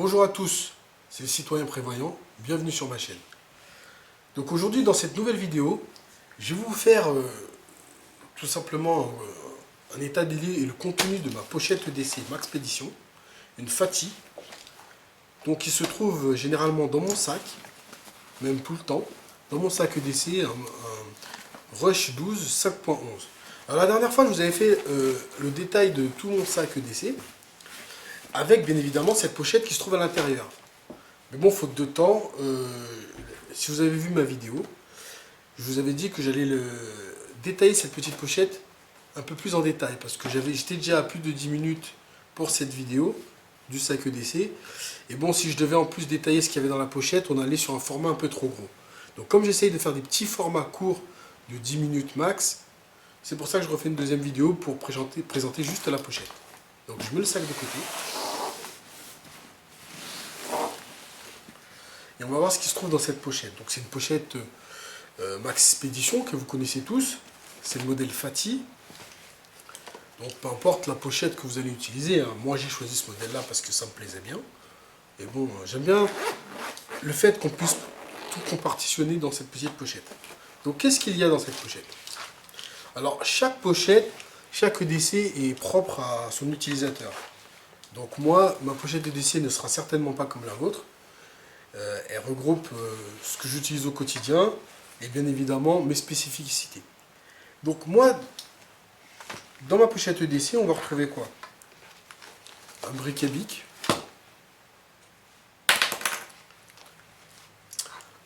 Bonjour à tous, c'est le citoyen prévoyant, bienvenue sur ma chaîne. Donc aujourd'hui dans cette nouvelle vidéo, je vais vous faire tout simplement un état des lieux et le contenu de ma pochette EDC Maxpédition, une Fati, donc qui se trouve généralement dans mon sac, même tout le temps, dans mon sac EDC, un Rush 12 5.11. Alors la dernière fois je vous avais fait le détail de tout mon sac EDC, avec bien évidemment cette pochette qui se trouve à l'intérieur. Mais bon, faute de temps, si vous avez vu ma vidéo, je vous avais dit que j'allais détailler cette petite pochette un peu plus en détail, parce que j'étais déjà à plus de 10 minutes pour cette vidéo du sac EDC. Et bon, si je devais en plus détailler ce qu'il y avait dans la pochette, on allait sur un format un peu trop gros. Donc comme j'essaye de faire des petits formats courts de 10 minutes max, c'est pour ça que je refais une deuxième vidéo pour présenter juste la pochette. Donc je mets le sac de côté. Et on va voir ce qui se trouve dans cette pochette. Donc c'est une pochette Maxpédition que vous connaissez tous. C'est le modèle Fati. Donc peu importe la pochette que vous allez utiliser. Hein. Moi j'ai choisi ce modèle-là parce que ça me plaisait bien. Et bon, j'aime bien le fait qu'on puisse tout compartitionner dans cette petite pochette. Donc qu'est-ce qu'il y a dans cette pochette? Alors chaque pochette, chaque EDC est propre à son utilisateur. Donc moi, ma pochette EDC ne sera certainement pas comme la vôtre. Elle regroupe ce que j'utilise au quotidien et bien évidemment mes spécificités. Donc moi, dans ma pochette EDC, on va retrouver quoi? Un briquet bic,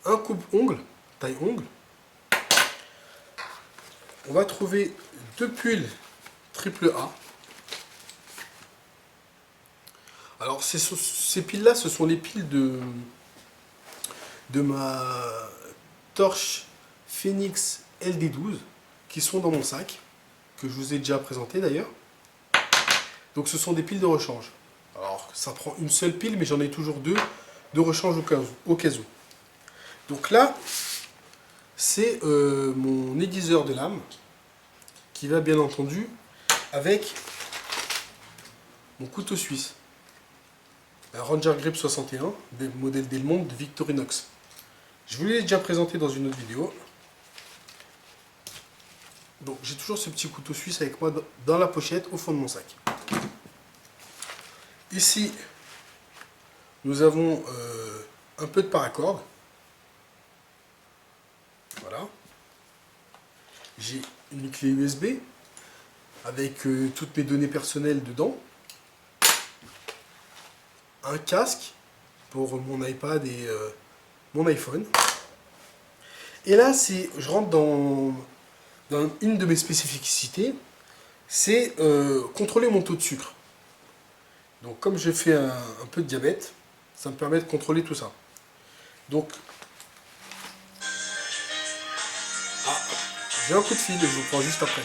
un coupe-ongle, taille-ongle. On va trouver deux piles AAA. Alors ces piles-là, ce sont les piles de ma torche Phoenix LD12 qui sont dans mon sac, que je vous ai déjà présenté d'ailleurs. Donc ce sont des piles de rechange. Alors ça prend une seule pile, mais j'en ai toujours deux de rechange au cas où. Donc là, c'est mon aiguiseur de lame qui va bien entendu avec mon couteau suisse. Un Ranger Grip 61, des modèles Delmont de Victorinox. Je vous l'ai déjà présenté dans une autre vidéo. Donc j'ai toujours ce petit couteau suisse avec moi dans la pochette au fond de mon sac. Ici, nous avons un peu de paracorde. Voilà. J'ai une clé USB avec toutes mes données personnelles dedans. Un casque pour mon iPad et mon iPhone. Et là, je rentre dans une de mes spécificités, c'est contrôler mon taux de sucre. Donc comme je fais un peu de diabète, ça me permet de contrôler tout ça. Donc, j'ai un coup de fil, je vous prends juste après.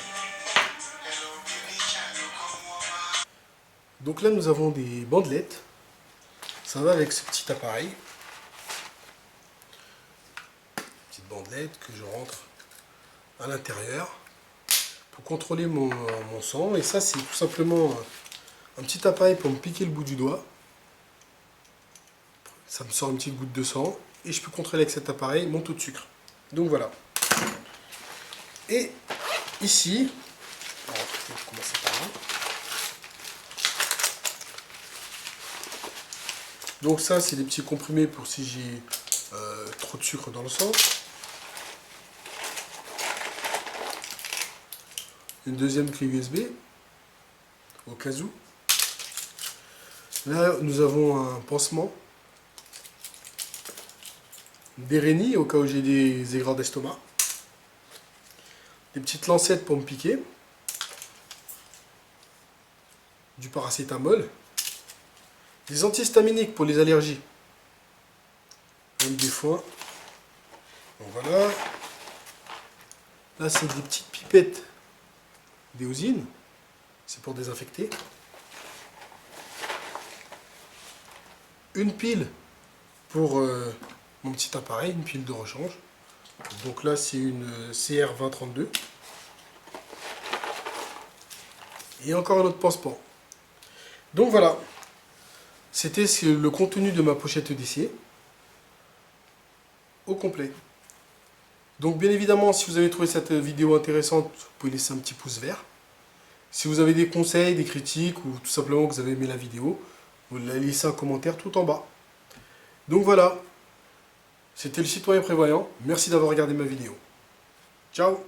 Donc là, nous avons des bandelettes. Ça va avec ce petit appareil. Petite bandelette que je rentre à l'intérieur pour contrôler mon sang. Et ça, c'est tout simplement un petit appareil pour me piquer le bout du doigt. Ça me sort une petite goutte de sang. Et je peux contrôler avec cet appareil mon taux de sucre. Donc voilà. Et ici, alors, je vais commencer par là. Donc ça, c'est des petits comprimés pour si j'ai trop de sucre dans le sang. Une deuxième clé USB, au cas où. Là, nous avons un pansement. Des Rénis, au cas où j'ai des aigreurs d'estomac. Des petites lancettes pour me piquer. Du paracétamol. Des antihistaminiques pour les allergies. Même des foins. Donc voilà. Là, c'est des petites pipettes d'éosine. C'est pour désinfecter. Une pile pour mon petit appareil, une pile de rechange. Donc là, c'est une CR2032. Et encore un autre pansement. Donc voilà. C'était le contenu de ma pochette d'essier au complet. Donc bien évidemment, si vous avez trouvé cette vidéo intéressante, vous pouvez laisser un petit pouce vert. Si vous avez des conseils, des critiques ou tout simplement que vous avez aimé la vidéo, vous laissez un commentaire tout en bas. Donc voilà, c'était le citoyen prévoyant. Merci d'avoir regardé ma vidéo. Ciao!